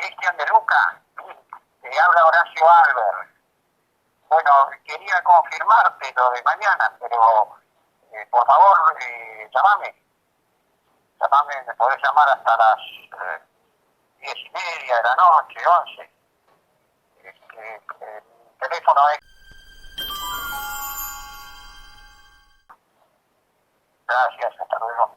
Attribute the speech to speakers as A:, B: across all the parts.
A: Cristian de Luca, habla Horacio Albert. Bueno, quería confirmarte lo de mañana, pero por favor, llamame. Me podés llamar hasta las 10:30 de la noche, 11. El teléfono es... Gracias, hasta luego.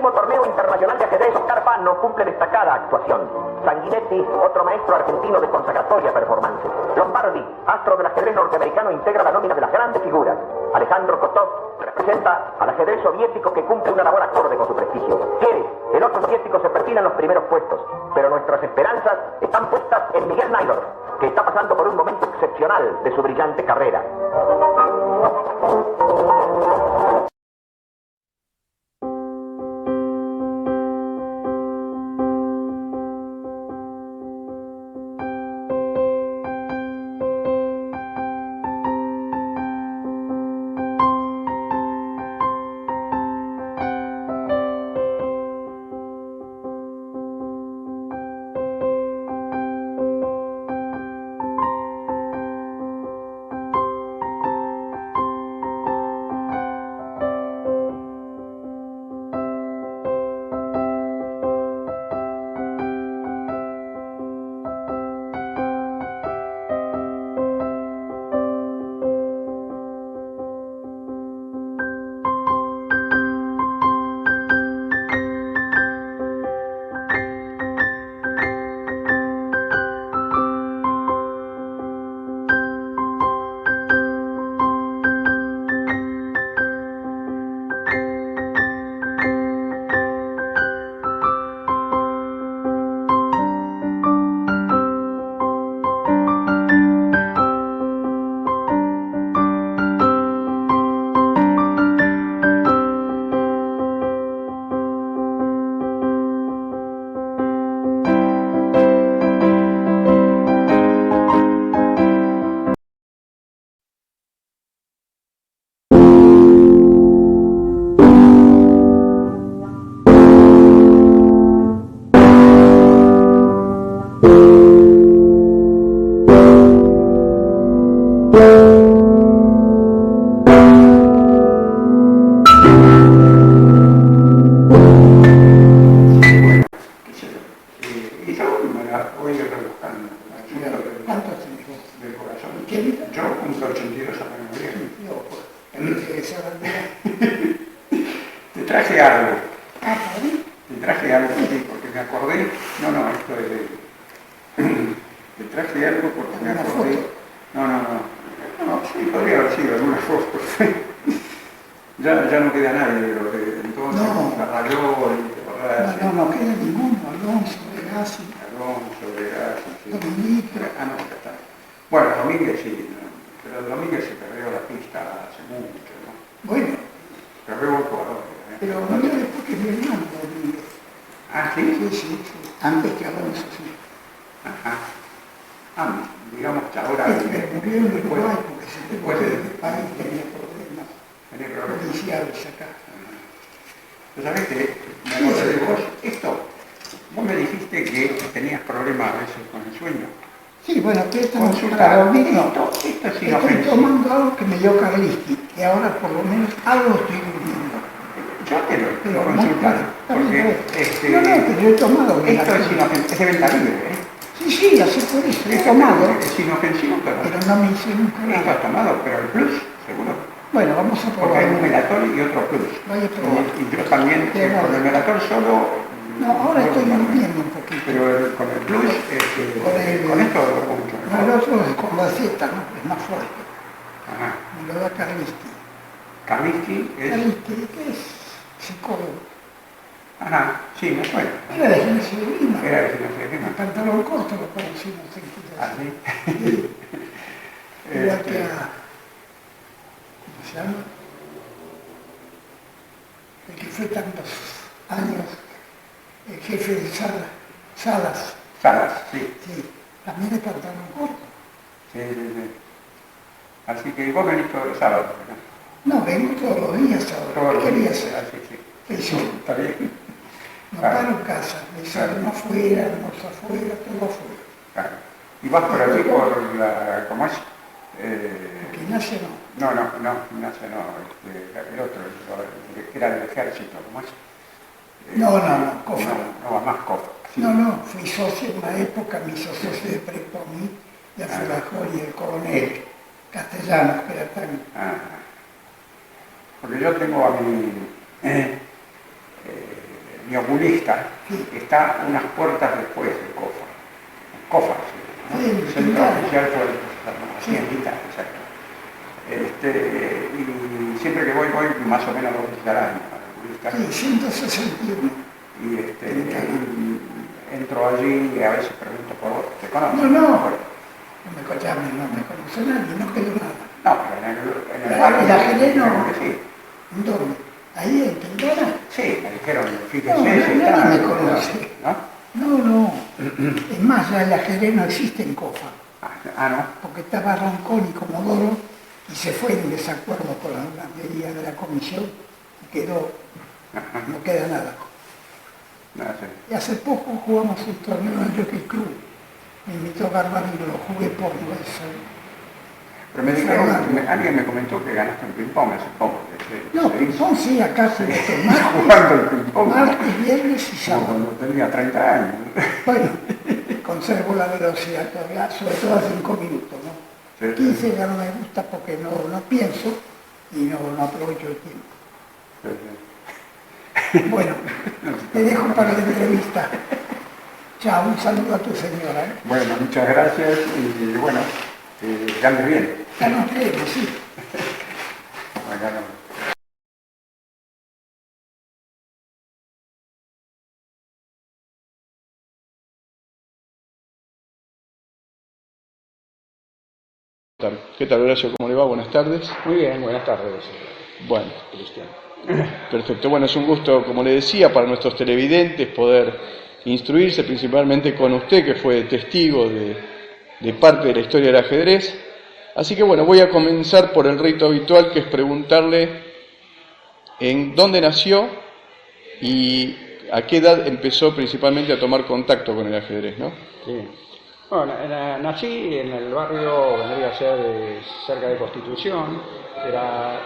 B: Torneo Internacional de Ajedrez, Oscar Fano cumple destacada actuación. Sanguinetti, otro maestro argentino de consagratoria performance. Lombardi, astro del ajedrez norteamericano, integra la nómina de las grandes figuras. Alejandro Kotov representa al ajedrez soviético que cumple una labor acorde con su prestigio. Jerez, el otro soviético, se perfila en los primeros puestos, pero nuestras esperanzas están puestas en Miguel Naidorf, que está pasando por un momento excepcional de su brillante carrera.
C: Digamos que ahora... murió en Uruguay porque después del país tenía problemas judiciales acá. Tú sabes que, me acuerdo de vos, vos me dijiste que tenías problemas a veces con el sueño.
D: Sí, bueno, que
C: Consulta,
D: dormir no.
C: esto es
D: Estoy
C: inofensivo.
D: tomando algo que me dio Carlisti, y ahora por lo menos algo estoy durmiendo.
C: Yo te lo
D: Pero
C: consultar, porque
D: no, pero yo he tomado.
C: esto es inofensivo, es de venta libre, ¿eh?
D: Sí, así por eso, he tomado,
C: Es inofensivo,
D: pero no me hice nunca
C: esto
D: nada.
C: has tomado, pero el plus, seguro.
D: Bueno, vamos a
C: Porque hay un
D: probar.
C: melatol y otro plus.
D: Vaya a probar.
C: Y yo también, con el melatol solo...
D: No, ahora estoy durmiendo un poquito.
C: Pero con el plus, con esto duermo mucho
D: No,
C: mejor.
D: el otro es con la Z, ¿no? Es más fuerte.
C: Ajá.
D: Me lo da Carlisti.
C: Kaminsky es...
D: Carlisti, que es psicólogo.
C: Ajá, sí, me acuerdo.
D: Era de Gimnasia de Lima.
C: Era de Gimnasia de Lima.
D: El pantalón corto lo conocimos en
C: Ah,
D: Quito.
C: sí.
D: Igual que a... ¿Cómo se llama? El que fue tantos años, el jefe de Salas.
C: Salas, sí.
D: Sí, también de pantalón corto.
C: Sí, sí, sí. Así que vos venís todos los sábados, ¿no?
D: No, vengo todos los días ahora.
C: Todos
D: ¿Qué
C: los
D: quería
C: días,
D: hacer?
C: así, sí.
D: ¿Qué hizo?
C: Está bien.
D: No
C: Claro.
D: paro en casa, desayuno afuera, almuerzo afuera, todo afuera.
C: Claro. Y vas por allí por la... ¿Cómo es?
D: Porque Ignacio no.
C: No, Ignacio no, el otro, el que era del ejército, ¿cómo es?
D: No, Cofa.
C: No, va más Cofa. Sí.
D: No, fui socio en una época, me hizo socio de Prepomí, y a Fulajón y el coronel Castellanos, que era tan...
C: Ah, porque yo tengo a mi oculista, que está unas puertas después de Cofa. Cofa, sí. ¿No?
D: Sí,
C: El centro
D: Quintana.
C: oficial fue así en Quintana, exacto. Y siempre que voy más o menos 2 veces al año al oculista.
D: Sí, 161.
C: Y entro allí y a veces pregunto por vos, ¿te conoces?
D: No.
C: Bueno,
D: No me conoce nadie, no quedó nada.
C: no, pero en el
D: La
C: barrio
D: Jerez no.
C: dijeron que sí.
D: ¿En dónde? ¿Ahí en Quintana?
C: Sí, me dijeron, fíjese,
D: No,
C: si
D: nadie
C: está,
D: me conoce.
C: ¿no?
D: No. Es más, ya la Jerez no existe en Cofa,
C: Ah, no.
D: porque estaba Roncón y Comodoro y se fue en desacuerdo con la medida de la comisión y quedó, no queda nada.
C: No sé.
D: Y hace poco jugamos un torneo en el Jockey Club. Me invitó Garbarino, lo jugué por eso.
C: Pero me dijeron, alguien me comentó que ganaste en ping-pong hace poco.
D: No, ping-pong sí, acá jugué
C: Jugando el ping-pong.
D: martes, viernes y
C: Como
D: sábado.
C: cuando tenía 30 años.
D: Bueno, conservo la velocidad todavía, sobre todo a 5 minutos, ¿no?
C: Sí,
D: 15 ya no me gusta porque no pienso y no aprovecho el tiempo.
C: Sí, sí.
D: Bueno, te dejo para la entrevista. Chao, un saludo a tu señora.
C: Bueno, muchas gracias y bueno, que andes bien.
D: Ya nos vemos, sí.
C: Acá no.
E: ¿Qué tal, Horacio? ¿Cómo le va? Buenas tardes.
F: Muy bien, buenas tardes,
E: Bueno,
F: Cristian.
E: perfecto. Bueno, es un gusto, como le decía, para nuestros televidentes poder instruirse principalmente con usted, que fue testigo de parte de la historia del ajedrez. Así que bueno, voy a comenzar por el rito habitual, que es preguntarle en dónde nació y a qué edad empezó principalmente a tomar contacto con el ajedrez, ¿no?
F: Sí. Bueno, nací en el barrio, vendría a ser cerca de Constitución, era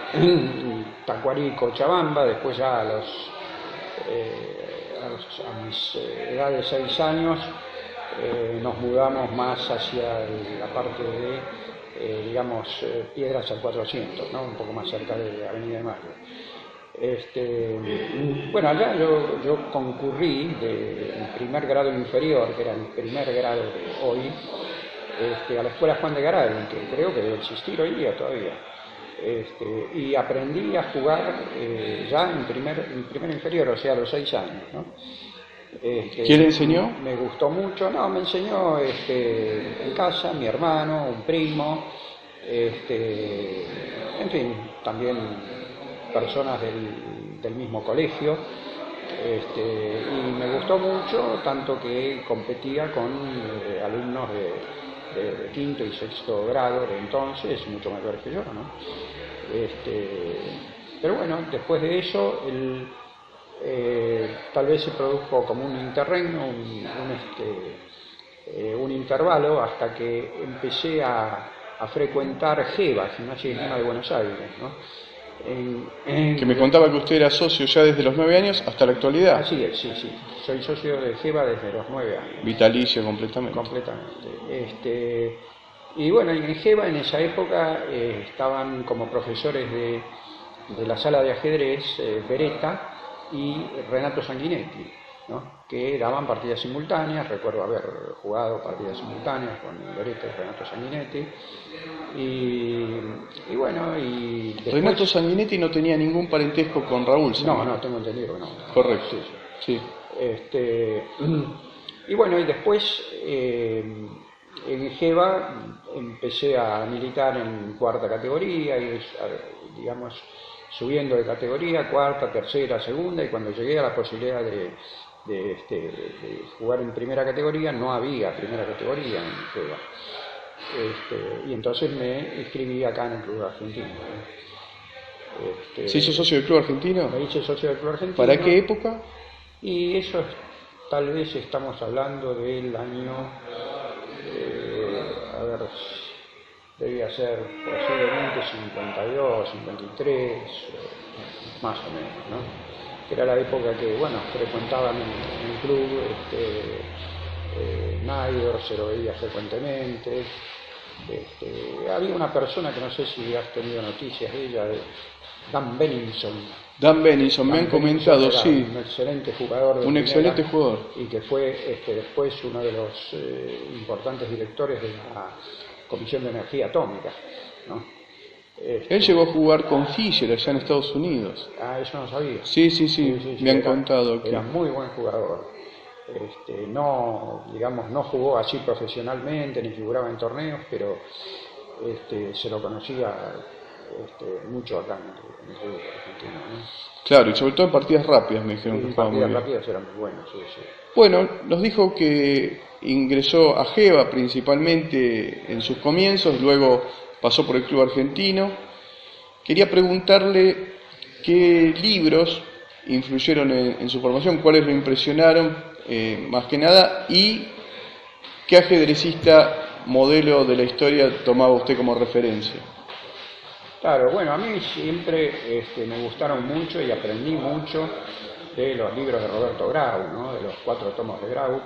F: Tacuarí, Cochabamba. Después ya a mis edad de 6 años nos mudamos más hacia la parte de, Piedras al 400, ¿no? Un poco más cerca de Avenida de Mayo. Bueno, allá yo concurrí de primer grado inferior, que era el primer grado de hoy, a la escuela Juan de Garay, que creo que debe existir hoy día todavía. Y aprendí a jugar ya en primer inferior, o sea, a los 6 años, ¿no?
E: ¿Quién le enseñó?
F: Me gustó mucho, me enseñó en casa, mi hermano, un primo, en fin, también personas del mismo colegio, y me gustó mucho, tanto que competía con alumnos de quinto y sexto grado de entonces, mucho mayores que yo, ¿no? Pero bueno, después de eso, tal vez se produjo como un interregno, un intervalo, hasta que empecé a frecuentar GEBA, Gimnasia y Esgrima de Buenos Aires, ¿no?
E: Que me contaba que usted era socio ya desde los 9 años hasta la actualidad.
F: Así es, sí. Soy socio de GEBA desde los 9 años.
E: Vitalicio completamente.
F: Completamente. Y bueno, en GEBA en esa época estaban como profesores de la sala de ajedrez Beretta y Renato Sanguinetti, ¿no? Que daban partidas simultáneas. Recuerdo haber jugado partidas simultáneas con Beretta y Renato Sanguinetti. Y bueno, y después...
E: Renato Sanguinetti no tenía ningún parentesco con Raúl Sanguinetti.
F: No, tengo entendido que no.
E: Correcto, sí.
F: Y bueno, y después en GEBA empecé a militar en cuarta categoría, y digamos subiendo de categoría, cuarta, tercera, segunda, y cuando llegué a la posibilidad de jugar en primera categoría, no había primera categoría en GEBA. Y entonces me inscribí acá en el Club Argentino.
E: ¿Se hizo socio del Club Argentino?
F: Me hice socio del Club Argentino.
E: ¿Para qué época?
F: Y eso tal vez estamos hablando del año, debía ser posiblemente 52, 53, más o menos, ¿no? Que era la época que, bueno, frecuentaban en el club, Naidor se lo veía frecuentemente. Había una persona que no sé si has tenido noticias de ella, de Dan Benningson.
E: Me han comentado, sí.
F: Un excelente jugador.
E: Un excelente jugador.
F: Y que fue después uno de los importantes directores de la Comisión de Energía Atómica, ¿no?
E: Él llegó a jugar con Fischer allá en Estados Unidos.
F: Eso no sabía.
E: Sí, me han contado.
F: Era muy buen jugador. No jugó así profesionalmente ni figuraba en torneos, pero se lo conocía mucho acá en el club argentino, ¿no?
E: Claro, y sobre todo en partidas rápidas me dijeron que jugaba muy bien.
F: Partidas rápidas eran muy buenas, sí.
E: Bueno, nos dijo que ingresó a GEBA principalmente en sus comienzos, luego pasó por el Club Argentino. Quería preguntarle qué libros influyeron en su formación, cuáles lo impresionaron más que nada, y qué ajedrecista modelo de la historia tomaba usted como referencia.
F: Claro, bueno, a mí siempre me gustaron mucho y aprendí mucho de los libros de Roberto Grau, ¿no? De los 4 tomos de Grau,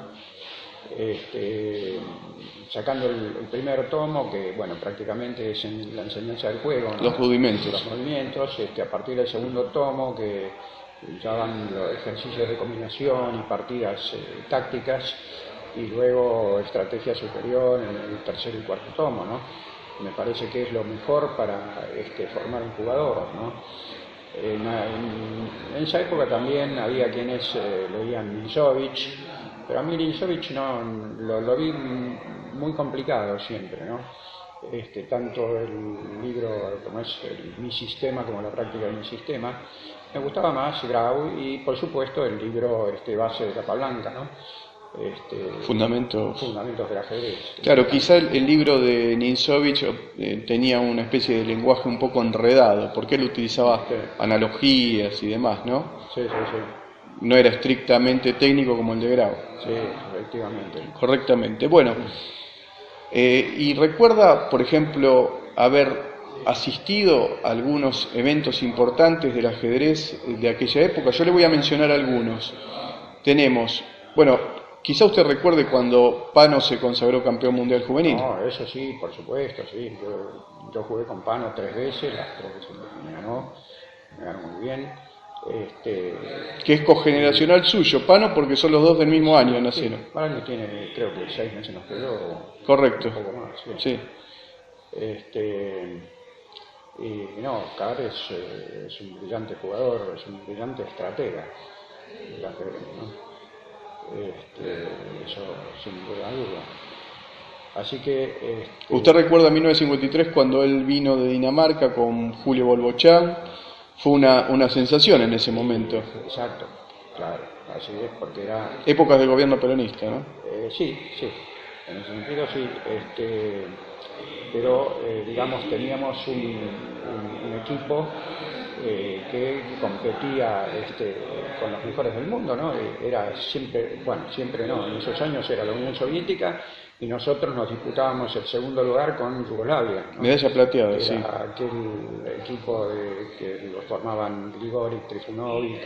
F: sacando el primer tomo, que bueno, prácticamente es la enseñanza del juego, ¿no?
E: Los movimientos.
F: Los movimientos, a partir del segundo tomo, que ya van los ejercicios de combinación y partidas tácticas, y luego estrategia superior en el tercer y cuarto tomo, ¿no? Me parece que es lo mejor para formar un jugador, ¿no? En esa época también había quienes leían Linsovich, pero a mí Linsovich no, lo vi muy complicado siempre, ¿no? Tanto el libro como es Mi Sistema como la práctica de mi sistema, me gustaba más Grau, y por supuesto el libro base de Capablanca, ¿no?
E: Fundamentos
F: del ajedrez.
E: Claro, quizá el libro de Ninsovich tenía una especie de lenguaje un poco enredado, porque él utilizaba analogías y demás, ¿no?
F: Sí.
E: No era estrictamente técnico como el de Grau.
F: Sí, efectivamente.
E: Correctamente. Bueno, y recuerda, por ejemplo, haber asistido a algunos eventos importantes del ajedrez de aquella época. Yo le voy a mencionar algunos. Tenemos, bueno, quizá usted recuerde cuando Pano se consagró campeón mundial juvenil.
F: No, eso sí, por supuesto, sí. Yo jugué con Pano 3 veces, las 3 veces me ganó muy bien.
E: Que es cogeneracional suyo, Pano, porque son los dos del mismo año, nacieron.
F: Sí, Pano tiene, creo que 6 meses nos quedó.
E: Correcto.
F: Un poco más,
E: sí.
F: Y no, Carr es un brillante jugador, es un brillante estratega del ajedrez, ¿no? Eso sin ninguna duda. Así que
E: ¿usted recuerda 1953 cuando él vino de Dinamarca con Julio Bolbochán? Fue una sensación en ese momento.
F: Exacto, claro, así es, porque era
E: épocas del gobierno peronista, ¿no?
F: Sí, en ese sentido sí, pero digamos teníamos un equipo que que competía con los mejores del mundo, ¿no? Era siempre, bueno, siempre no, en esos años era la Unión Soviética y nosotros nos disputábamos el segundo lugar con Yugoslavia, ¿no?
E: Medalla plateada,
F: Era
E: sí.
F: aquel equipo que lo formaban Grigori, Trifunovic,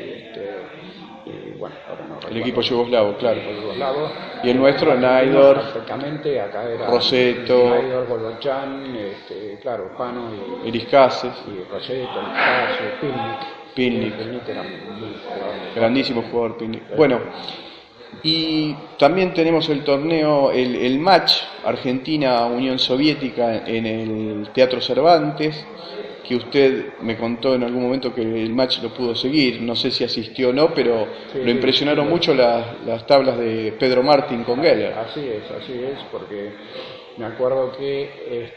F: y bueno, ahora no recuerdo.
E: El equipo yugoslavo, claro.
F: El equipo yugoslavo.
E: Y el nuestro, Naidor,
F: Perfectamente, acá era
E: Roseto,
F: Naidor, Golochan, claro, Pano y
E: Eriscases,
F: Roseto, Pilnik.
E: Pilnik.
F: Pilnik era muy jugador.
E: grandísimo jugador Pilnik. Bueno, y también tenemos el torneo, el match Argentina-Unión Soviética en el Teatro Cervantes, que usted me contó en algún momento que el match lo pudo seguir, no sé si asistió o no, pero
F: Sí,
E: lo impresionaron
F: sí.
E: mucho las tablas de Pedro Martín con Geller.
F: Así es, porque me acuerdo que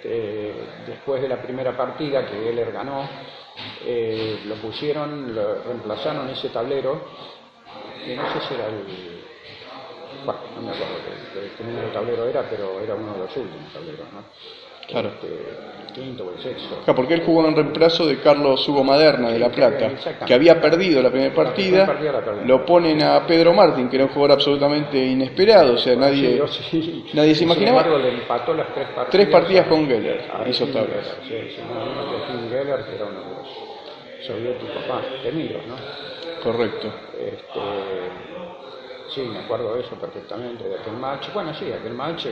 F: después de la primera partida que Geller ganó, lo reemplazaron ese tablero, que no sé si era bueno, no me acuerdo qué número de tablero era, pero era uno de los últimos tableros, ¿no?
E: Claro.
F: El quinto o el sexto.
E: Claro, porque él jugó en reemplazo de Carlos Hugo Maderna de La Plata,
F: Exactamente.
E: que había perdido la primera
F: La primera
E: partida,
F: partida la perdió.
E: lo ponen a Pedro Martín, que era un jugador absolutamente inesperado, o sea, nadie se
F: Sin
E: imaginaba.
F: embargo, le empató las tres partidas.
E: Tres partidas con Geller,
F: a
E: hizo
F: Tim
E: tablas.
F: Geller, sí, Tim Geller, que era uno de los soviéticos más temidos, ¿no?
E: Correcto.
F: Sí, me acuerdo de eso perfectamente, de aquel match. Bueno, sí, aquel match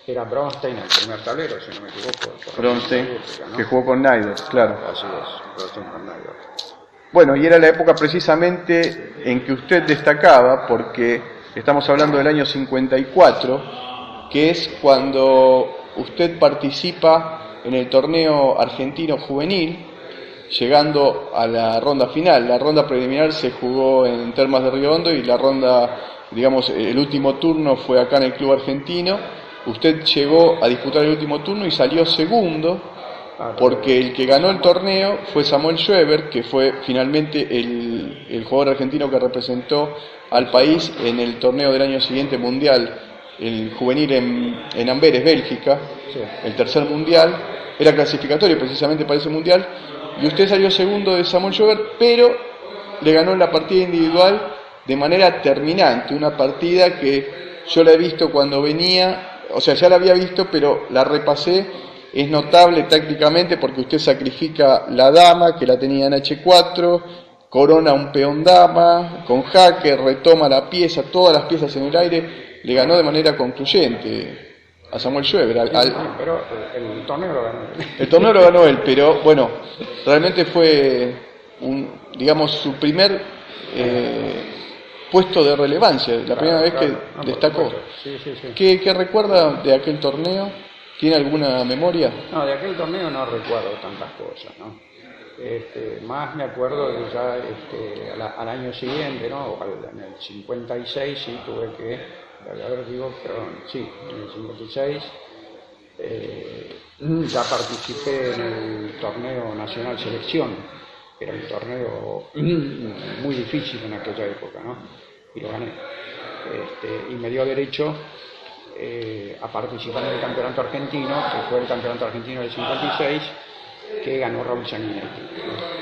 F: era Bronstein el primer tablero, si no me equivoco.
E: Bronstein,
F: ¿no?
E: que jugó con Naidor, claro.
F: Así es, Bronstein con Naidor.
E: Bueno, y era la época precisamente en que usted destacaba, porque estamos hablando del año 54, que es cuando usted participa en el torneo argentino juvenil, llegando a la ronda final. La ronda preliminar se jugó en Termas de Río Hondo y la ronda, digamos, el último turno fue acá en el Club Argentino. Usted llegó a disputar el último turno y salió segundo, porque el que ganó el torneo fue Samuel Schweber, que fue finalmente el jugador argentino que representó al país en el torneo del año siguiente mundial, el juvenil en Amberes, Bélgica,
F: Sí.
E: el tercer mundial, era clasificatorio precisamente para ese mundial, y usted salió segundo de Samuel Schweber, pero le ganó en la partida individual de manera terminante, una partida que yo la he visto cuando venía, o sea, ya la había visto, pero la repasé. Es notable tácticamente porque usted sacrifica la dama, que la tenía en H4, corona un peón dama, con jaque, retoma la pieza, todas las piezas en el aire, le ganó de manera concluyente a Samuel Schweber.
F: Pero el torneo lo ganó.
E: El torneo lo ganó él, pero bueno, realmente fue, digamos, su primer puesto de relevancia, la primera vez que destacó.
F: Sí.
E: ¿Qué recuerda de aquel torneo? ¿Tiene alguna memoria?
F: No, de aquel torneo no recuerdo tantas cosas, ¿no? Más me acuerdo de ya al año siguiente, ¿no? En el 56 sí tuve que, en el 56 ya participé en el torneo Nacional Selección, que era un torneo muy difícil en aquella época, ¿no? Y lo gané. Y me dio derecho a participar en el campeonato argentino, que fue el campeonato argentino del 56, que ganó Raúl Sanguinetti.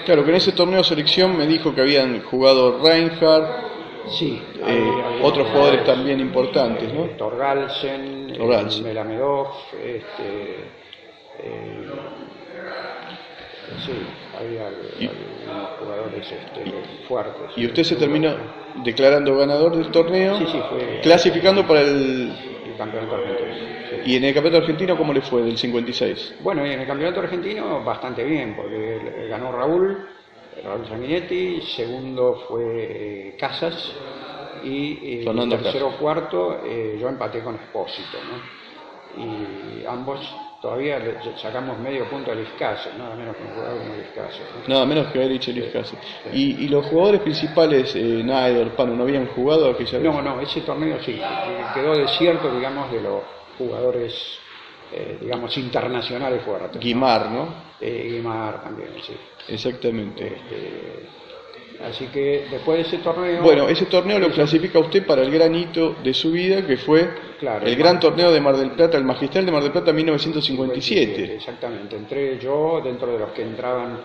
E: Claro, que en ese torneo selección me dijo que habían jugado Reinhardt,
F: Sí,
E: otros jugadores también importantes, ¿no?
F: Thorgalsen, Melamedov, sí, había algunos jugadores fuertes.
E: Y usted se terminó declarando ganador del torneo,
F: Sí, fue
E: clasificando para el...
F: campeonato argentino. Sí.
E: ¿Y en el campeonato argentino cómo le fue del 56?
F: Bueno, y en el campeonato argentino bastante bien, porque ganó Raúl Sanguinetti, segundo fue Casas, y
E: Fernando
F: tercero
E: Casas.
F: Cuarto yo empaté con Espósito, ¿no? Y ambos todavía sacamos medio punto al Iscase, nada menos que un jugador como el Iscase, ¿no?
E: Nada menos que Erich Eliscase. ¿Y los jugadores principales, Naidor, Pano, no habían jugado aquella vez?
F: No, ese torneo sí, quedó desierto, digamos, de los jugadores, digamos, internacionales fuertes.
E: Guimar, ¿no?
F: Guimar también, sí.
E: Exactamente.
F: Así que después de ese torneo...
E: Bueno, ese torneo lo clasifica usted para el gran hito de su vida, que fue el gran torneo de Mar del Plata, el Magistral de Mar del Plata 1957.
F: Exactamente, entré yo dentro de los que entraban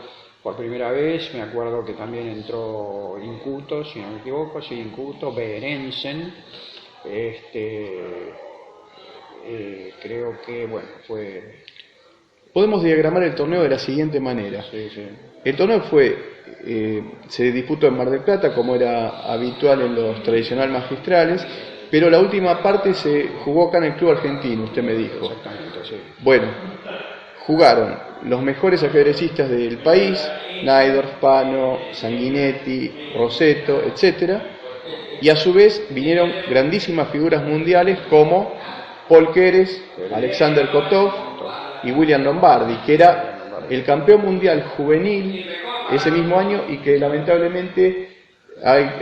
F: por primera vez. Me acuerdo que también entró Incuto, si no me equivoco, sí, Incuto, Berensen, creo que, bueno, fue...
E: Podemos diagramar el torneo de la siguiente manera.
F: Sí, sí.
E: El torneo se disputó en Mar del Plata, como era habitual en los tradicionales magistrales, pero la última parte se jugó acá en el Club Argentino, usted me dijo.
F: Exactamente, sí.
E: Bueno, jugaron los mejores ajedrecistas del país, Najdorf, Pano, Sanguinetti, Rossetto, etc. Y a su vez vinieron grandísimas figuras mundiales como Paul Keres, Alexander Kotov y William Lombardi, que era el campeón mundial juvenil ese mismo año y que lamentablemente,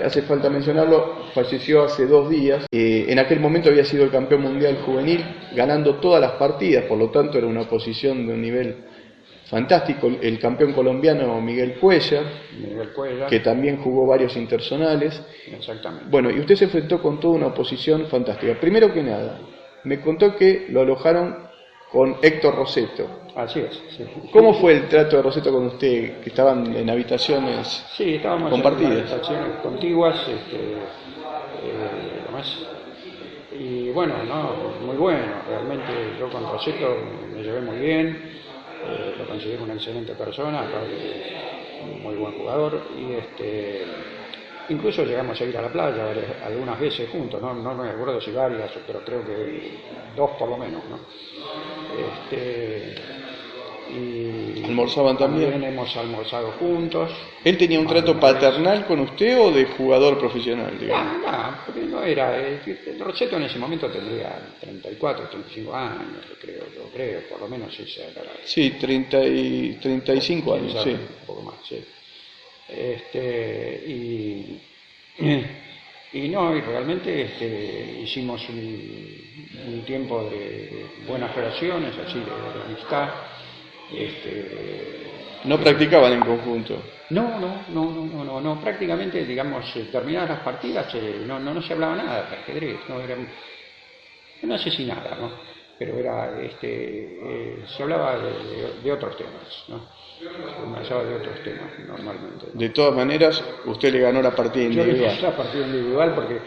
E: hace falta mencionarlo, falleció hace 2 días. En aquel momento había sido el campeón mundial juvenil, ganando todas las partidas, por lo tanto era una posición de un nivel fantástico. El campeón colombiano Miguel Cuellar, que también jugó varios interzonales.
F: Exactamente.
E: Bueno, y usted se enfrentó con toda una oposición fantástica. Primero que nada, me contó que lo alojaron con Héctor Rossetto.
F: Así es. Sí.
E: ¿Cómo fue el trato de Rossetto con usted, que estaban en habitaciones
F: estábamos
E: compartidas?
F: En habitaciones contiguas, además, y bueno, no, muy bueno, realmente yo con Rossetto me llevé muy bien, lo considero una excelente persona, aparte es un muy buen jugador, y incluso llegamos a ir a la playa algunas veces juntos, no me acuerdo si varias, pero creo que 2 por lo menos, ¿no? Y
E: ¿almorzaban también?
F: Hemos almorzado juntos.
E: ¿Él tenía un trato paternal con usted o de jugador profesional, digamos?
F: No, porque no era... Rossetto en ese momento tendría 34, 35 años, yo creo, por lo menos esa era la...
E: Sí, 35 años, sí.
F: Un poco más, sí. Y realmente hicimos un tiempo de buenas relaciones, así de amistad.
E: ¿No practicaban en conjunto?
F: No, prácticamente, digamos, terminadas las partidas, no se hablaba nada de ajedrez, no sé si nada, ¿no? Pero se hablaba de otros temas, ¿no? Se conversaba de otros temas normalmente, ¿no?
E: De todas maneras, usted le ganó la partida individual.
F: Yo le gané la partida individual porque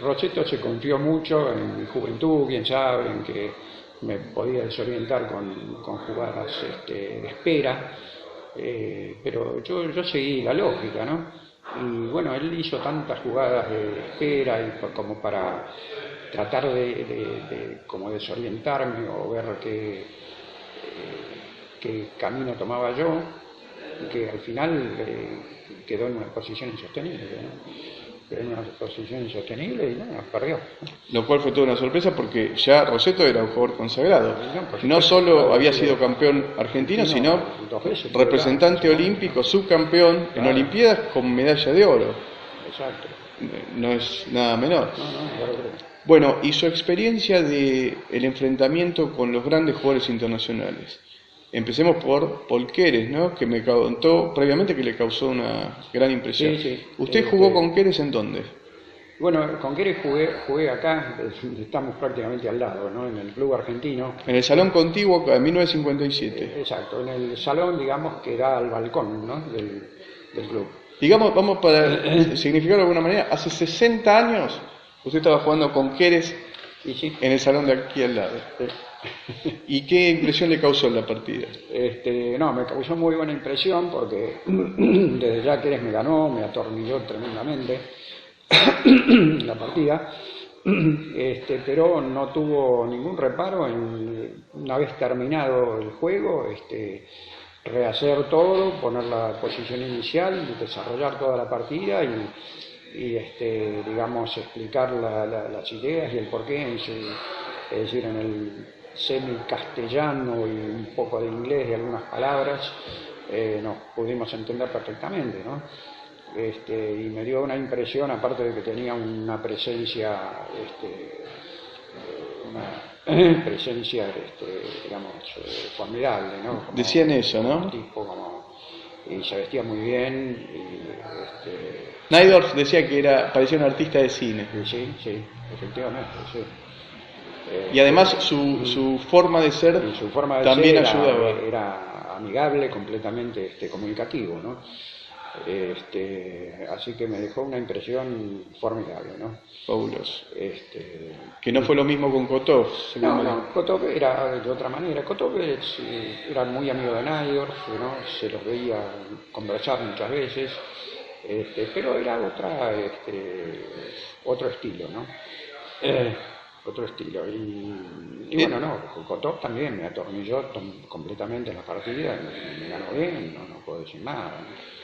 F: Rossetto se confió mucho en mi juventud, quién sabe, en que me podía desorientar con jugadas de espera, pero yo seguí la lógica, ¿no? Y bueno, él hizo tantas jugadas de espera y como para tratar de como desorientarme o ver qué camino tomaba yo, que al final quedó en una posición insostenible, ¿no? Quedó en una posición insostenible y nada, perdió.
E: Lo cual fue toda una sorpresa porque ya Rossetto era un jugador consagrado. No solo había sido campeón argentino, sino representante olímpico, subcampeón en Olimpiadas con medalla de oro.
F: Exacto.
E: No es nada menor.
F: Claro.
E: Bueno, y su experiencia de el enfrentamiento con los grandes jugadores internacionales. Empecemos por Paul Keres, ¿no? Que me contó previamente que le causó una gran impresión.
F: Sí.
E: ¿Usted jugó con Keres en dónde?
F: Bueno, con Keres jugué acá, estamos prácticamente al lado, ¿no? En el Club Argentino.
E: En el Salón Contiguo, acá, en 1957.
F: Exacto, en el salón, digamos, que da al balcón, ¿no? del club.
E: Digamos, vamos para significarlo de alguna manera, hace 60 años usted estaba jugando con Keres en el salón de aquí al lado. ¿Y qué impresión le causó en la partida?
F: Me causó muy buena impresión porque desde ya Keres me ganó, me atornilló tremendamente la partida, pero no tuvo ningún reparo en, una vez terminado el juego, rehacer todo, poner la posición inicial, desarrollar toda la partida y digamos, explicar las ideas y el porqué, es decir, en el semi-castellano y un poco de inglés y algunas palabras, nos pudimos entender perfectamente, ¿no? Y me dio una impresión, aparte de que tenía una presencia, digamos, formidable, ¿no? Como,
E: decían eso, ¿no?
F: Tipo y se vestía muy bien.
E: Najdorf decía que parecía un artista de cine.
F: Sí, efectivamente, sí.
E: Y además su forma de ser
F: y su forma de
E: también
F: ser
E: ayudaba.
F: era amigable, completamente comunicativo, ¿no? Así que me dejó una impresión formidable, ¿no?
E: Fabuloso. Que no fue lo mismo con Kotov.
F: No, Kotov era de otra manera. Kotov era muy amigo de Najdorf, ¿no? Se los veía conversar muchas veces, pero era otro estilo, ¿no? Otro estilo. Y bueno, no, Kotov también me atornilló completamente en la partida, me ganó bien, no puedo decir nada.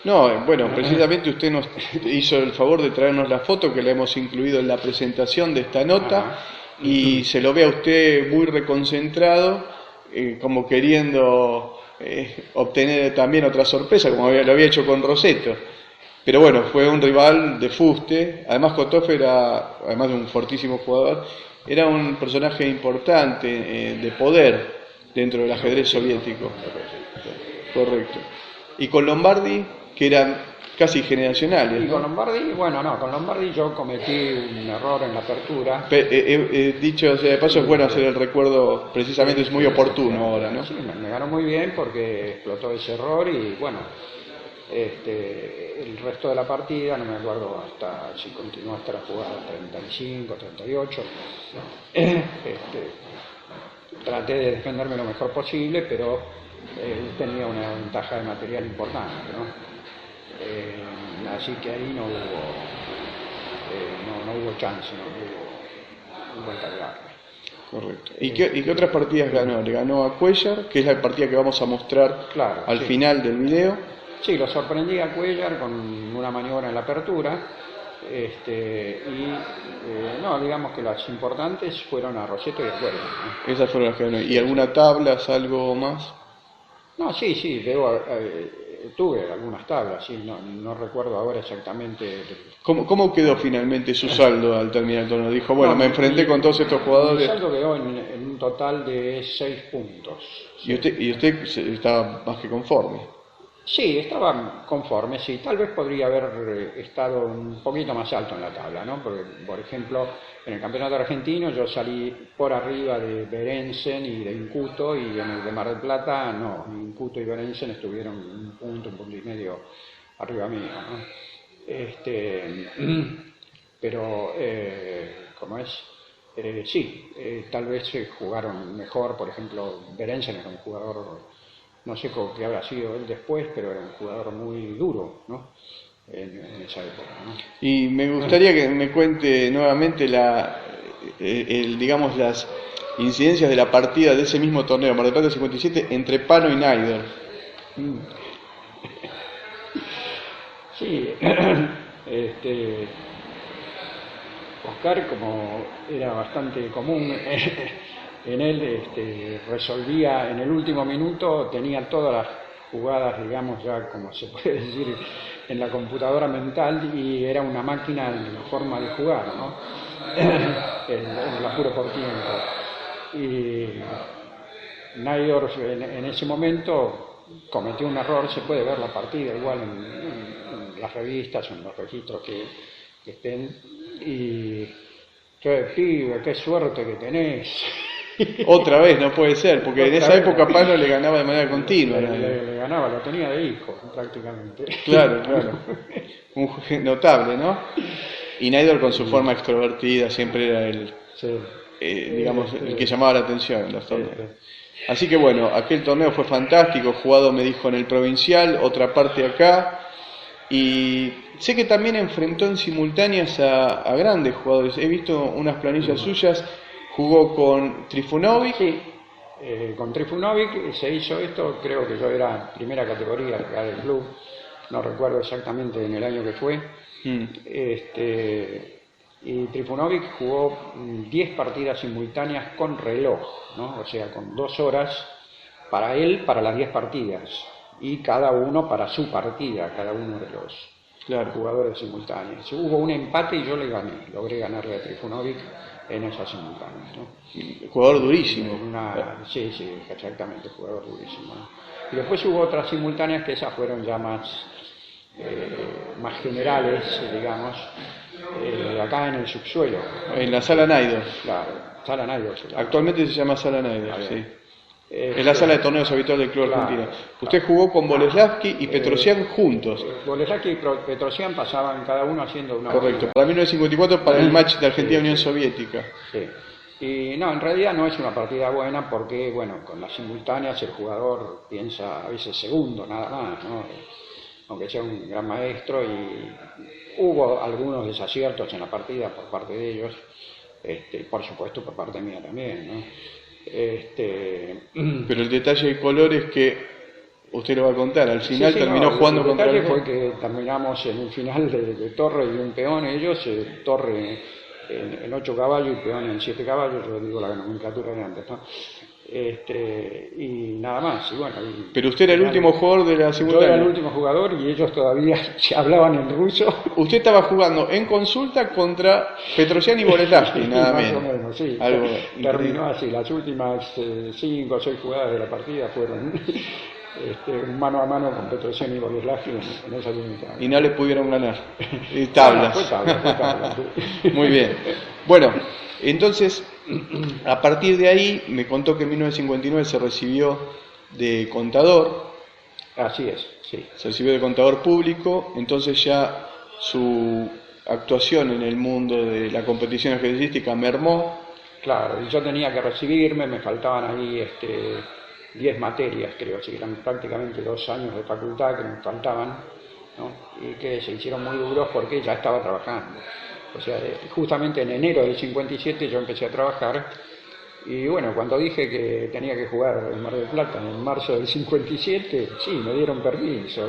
E: No, bueno, precisamente usted nos hizo el favor de traernos la foto que la hemos incluido en la presentación de esta nota y se lo ve a usted muy reconcentrado, como queriendo obtener también otra sorpresa, como lo había hecho con Rosetto. Pero bueno, fue un rival de fuste. Además, Kotov era, además de un fortísimo jugador, era un personaje importante, de poder dentro del ajedrez soviético. Correcto. Y con Lombardi, que eran casi generacionales,
F: Y
E: ¿no?
F: con Lombardi, bueno, no, con Lombardi yo cometí un error en la apertura.
E: Dicho sea de paso, es bueno hacer el recuerdo, precisamente es muy oportuno ahora, ¿no?
F: Sí, me ganó muy bien porque explotó ese error y bueno, el resto de la partida, no me acuerdo hasta si continuó hasta la jugada 35, 38, traté de defenderme lo mejor posible, pero él tenía una ventaja de material importante, ¿no? Así que ahí no hubo chance, no hubo vuelta de darle.
E: Correcto. ¿Y qué otras partidas ganó? Le ganó a Cuellar, que es la partida que vamos a mostrar al final del video.
F: Sí, lo sorprendí a Cuellar con una maniobra en la apertura. No, digamos que las importantes fueron a Rosetto y a Cuellar, ¿no?
E: Esas fueron las que ganó. ¿Y alguna tabla, algo más?
F: No, sí, tuve algunas tablas, sí, no recuerdo ahora exactamente.
E: ¿Cómo quedó finalmente su saldo al terminar el torneo? Dijo, bueno, me enfrenté con todos estos jugadores.
F: Mi saldo quedó en un total de 6 puntos.
E: ¿Y usted estaba más que conforme?
F: Sí, estaba conforme, sí. Tal vez podría haber estado un poquito más alto en la tabla, ¿no? Porque, por ejemplo, en el campeonato argentino yo salí por arriba de Berentzen y de Incuto, y en el de Mar del Plata, no. Incuto y Berentzen estuvieron un punto y medio arriba mío, ¿no? Pero, ¿cómo es? Sí, tal vez jugaron mejor. Por ejemplo, Berentzen era un jugador, no sé qué habrá sido él después, pero era un jugador muy duro, ¿no? En esa época, ¿no?
E: Y me gustaría que me cuente nuevamente digamos, las incidencias de la partida de ese mismo torneo, Mar del Plata 57, entre Pano y Najdorf.
F: Sí, Oscar, como era bastante común en él, resolvía en el último minuto, tenía todas las jugadas, digamos, ya como se puede decir, en la computadora mental, y era una máquina en la forma de jugar, ¿no? En el apuro por tiempo. Y Najdorf en ese momento cometió un error. Se puede ver la partida igual en las revistas o en los registros que estén. Y qué pibe, qué suerte que tenés.
E: Otra vez, no puede ser, porque en esa época Pano le ganaba de manera continua.
F: Le ganaba, lo tenía de hijo prácticamente.
E: Claro. Un notable, ¿no? Y Najdorf, con su forma extrovertida, siempre era el que llamaba la atención en los torneos. Así que bueno, aquel torneo fue fantástico, jugado, me dijo, en el provincial, otra parte acá, y sé que también enfrentó en simultáneas a grandes jugadores. He visto unas planillas suyas. Jugó con Trifunovic.
F: Sí, con Trifunovic se hizo esto. Creo que yo era primera categoría acá del club, no recuerdo exactamente en el año que fue. Y Trifunovic jugó 10 partidas simultáneas con reloj, ¿no? O sea, con 2 horas para él, para las 10 partidas, y cada uno para su partida, cada uno de los jugadores simultáneos. Hubo un empate y yo logré ganarle a Trifunovic en esas simultáneas, ¿no?
E: Jugador durísimo.
F: Sí, exactamente, jugador durísimo, ¿no? Y después hubo otras simultáneas que esas fueron ya más generales, digamos, acá en el subsuelo.
E: En la Sala Naidoo.
F: Claro, Sala Naidoo.
E: Actualmente se llama Sala Naidoo, sí. Es la sala de torneos habitual del Club Argentino. Usted jugó con Boleslavski y Petrosian juntos.
F: Boleslavski y Petrosian pasaban cada uno haciendo una.
E: Correcto, para 1954 para el match de Argentina-Unión Soviética.
F: Sí. Y no, en realidad no es una partida buena porque, bueno, con las simultáneas el jugador piensa a veces segundo, nada más, ¿no? Aunque sea un gran maestro, y hubo algunos desaciertos en la partida por parte de ellos, por supuesto por parte mía también, ¿no?
E: Pero el detalle de color es que usted lo va a contar, al final terminó jugando contra el...
F: El detalle fue que terminamos en un final de torre y un peón, ellos, torre en 8 caballos y peón en 7 caballos, yo digo la nomenclatura de antes, ¿no? Y nada más, y bueno.
E: Pero usted era el último jugador de la simultánea.
F: Yo era el último jugador y ellos todavía hablaban en ruso.
E: Usted estaba jugando en consulta contra Petrosian y Boleslavski, nada menos.
F: Más o menos, sí.
E: Algo
F: terminó así, las últimas 5 o 6 jugadas de la partida fueron mano a mano con Petrosian y Boleslavski en esa simultánea.
E: Y no le pudieron ganar. Tablas.
F: Fue tabla, sí.
E: Muy bien. Bueno, entonces, a partir de ahí, me contó que en 1959 se recibió de contador.
F: Así es, sí.
E: Se recibió de contador público, entonces ya su actuación en el mundo de la competición ajedrecística mermó.
F: Claro, y yo tenía que recibirme, me faltaban ahí 10 materias, creo, así que eran prácticamente 2 años de facultad que me faltaban, ¿no? Y que se hicieron muy duros porque ya estaba trabajando. O sea, justamente en enero del 57 yo empecé a trabajar, y bueno, cuando dije que tenía que jugar en Mar del Plata en marzo del 57, sí, me dieron permiso,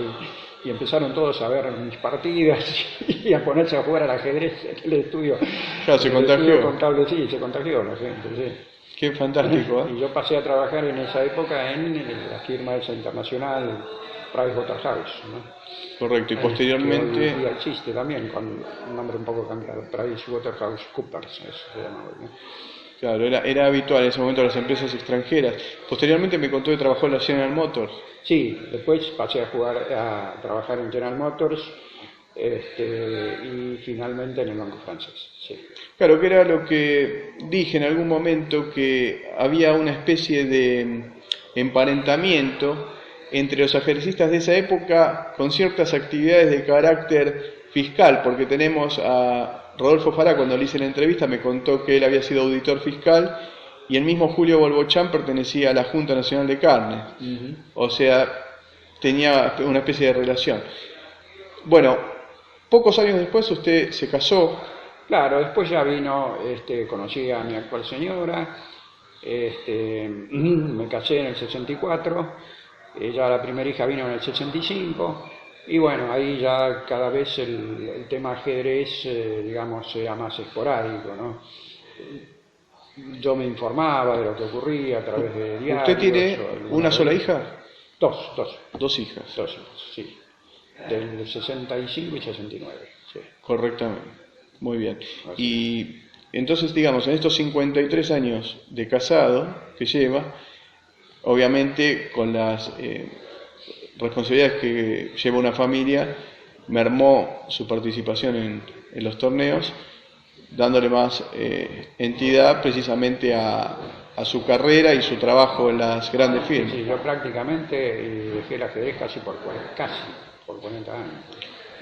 F: y empezaron todos a ver mis partidas y a ponerse a jugar al ajedrez en el estudio.
E: Claro, se contagió.
F: Contable, sí, se contagió la gente, sí.
E: Qué fantástico, ¿eh?
F: Y yo pasé a trabajar en esa época en la firma esa internacional Pricewaterhouse, ¿no?
E: Correcto, y posteriormente...
F: Que hoy día existe también, con un nombre un poco cambiado, PricewaterhouseCoopers, eso se llama hoy, ¿no?
E: Claro, era habitual en ese momento las empresas extranjeras. Posteriormente me contó que trabajó en la General Motors.
F: Sí, después pasé a trabajar en General Motors, y finalmente en el Banco Francés, sí.
E: Claro, que era lo que dije en algún momento, que había una especie de emparentamiento entre los ajedrecistas de esa época con ciertas actividades de carácter fiscal, porque tenemos a Rodolfo Fará, cuando le hice la entrevista, me contó que él había sido auditor fiscal, y el mismo Julio Bolbochán pertenecía a la Junta Nacional de Carnes. O sea, tenía una especie de relación. Bueno, pocos años después usted se casó.
F: Claro, después ya vino, conocí a mi actual señora, me casé en el 64, ya la primera hija vino en el 65, y bueno, ahí ya cada vez el tema ajedrez, digamos, era más esporádico, ¿no? Yo me informaba de lo que ocurría a través de diarios.
E: ¿Usted tiene una sola hija?
F: Dos.
E: Dos hijas.
F: Dos hijas, sí. Del 65 y 69, sí.
E: Correctamente. Muy bien. Y entonces, digamos, en estos 53 años de casado que lleva, obviamente con las responsabilidades que lleva una familia, mermó su participación en los torneos, dándole más entidad precisamente a su carrera y su trabajo en las grandes firmas.
F: Sí, yo prácticamente dejé el ajedrez casi por 40 años.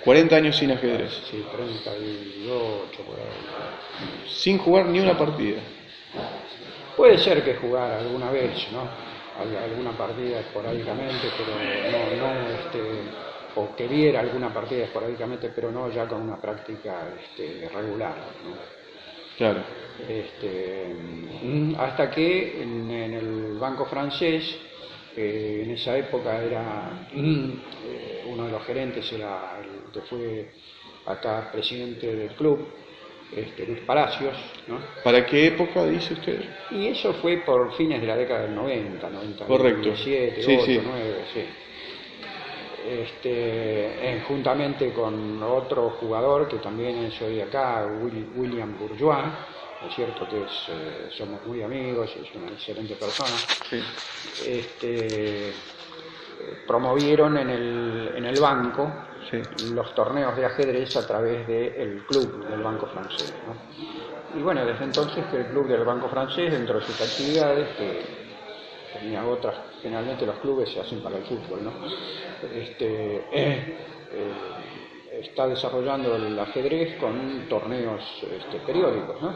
E: 40 años sin ajedrez.
F: Sí, 38 por ahí.
E: Sin jugar ni una partida.
F: Puede ser que jugara alguna vez, ¿no? Alguna partida esporádicamente, pero no, o que viera alguna partida esporádicamente, pero no ya con una práctica regular, ¿no?
E: Claro.
F: Hasta que en el Banco Francés, en esa época era uno de los gerentes, era el que fue acá presidente del club, Luis Palacios, ¿no?
E: ¿Para qué época dice usted?
F: Y eso fue por fines de la década del 90, 97,
E: Correcto.
F: 8, 9, sí. Juntamente con otro jugador que también es hoy acá, William Bourgeois, ¿no es cierto? Que somos muy amigos, es una excelente persona.
E: Sí.
F: Promovieron en el banco los torneos de ajedrez a través del club del Banco Francés, ¿no? Y bueno, desde entonces que el club del Banco Francés, dentro de sus actividades, que tenía otras, generalmente los clubes se hacen para el fútbol, ¿no? Está desarrollando el ajedrez con torneos periódicos, ¿no?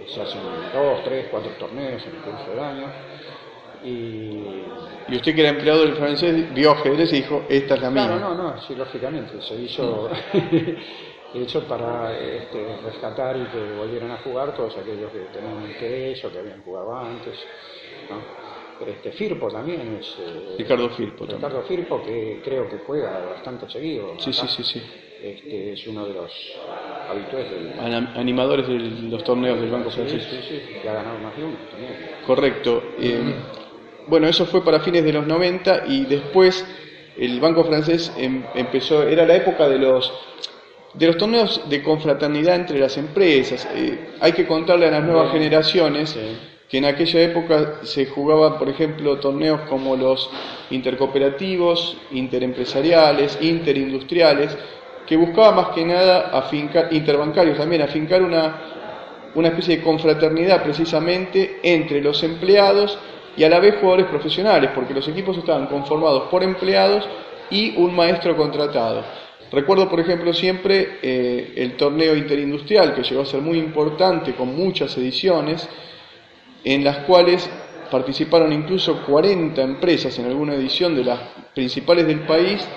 F: Se hacen 2, 3, 4 torneos en el curso del año.
E: Y usted, que era empleado del francés, vio ajedrez y dijo, esta es la mía.
F: Claro, no, sí, lógicamente, se hizo hecho para rescatar y que volvieran a jugar todos aquellos que tenían interés o que habían jugado antes, ¿no? Firpo también es...
E: Ricardo Firpo.
F: Ricardo Firpo, que creo que juega bastante seguido.
E: Sí.
F: Es uno de los habituales
E: animadores de los torneos del Banco Francés.
F: Sí, que ha ganado más de uno también.
E: Correcto. Bueno, eso fue para fines de los 90 y después el Banco Francés empezó, era la época de los torneos de confraternidad entre las empresas. Hay que contarle a las nuevas generaciones que en aquella época se jugaban, por ejemplo, torneos como los intercooperativos, interempresariales, interindustriales, que buscaban más que nada interbancarios también, afincar una especie de confraternidad precisamente entre los empleados y a la vez jugadores profesionales, porque los equipos estaban conformados por empleados y un maestro contratado. Recuerdo, por ejemplo, siempre el torneo interindustrial, que llegó a ser muy importante, con muchas ediciones, en las cuales participaron incluso 40 empresas en alguna edición de las principales del país,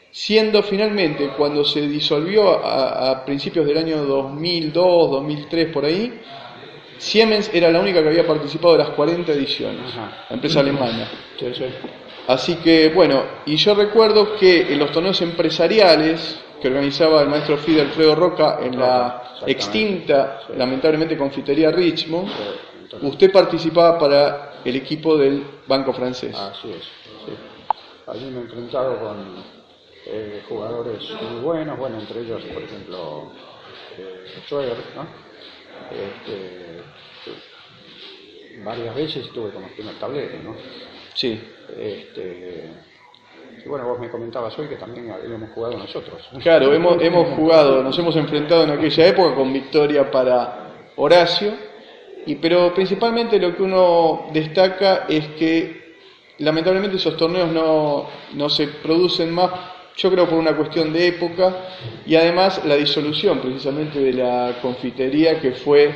E: siendo finalmente, cuando se disolvió a principios del año 2002, 2003, por ahí, Siemens era la única que había participado de las 40 ediciones, la empresa alemana.
F: Sí.
E: Así que, bueno, y yo recuerdo que en los torneos empresariales que organizaba el maestro Fide Alfredo Roca en la extinta, lamentablemente, confitería Richmond, usted participaba para el equipo del Banco Francés.
F: Así es, sí. Allí me he enfrentado con jugadores muy buenos, entre ellos, por ejemplo, Schroeder, ¿no? Varias veces estuve como primer tablero, ¿no?
E: Sí.
F: Y bueno, vos me comentabas hoy que también habíamos jugado nosotros.
E: Claro, hemos jugado, nos hemos enfrentado en aquella época con victoria para Horacio, pero principalmente lo que uno destaca es que lamentablemente esos torneos no se producen más, yo creo por una cuestión de época, y además la disolución precisamente de la confitería que fue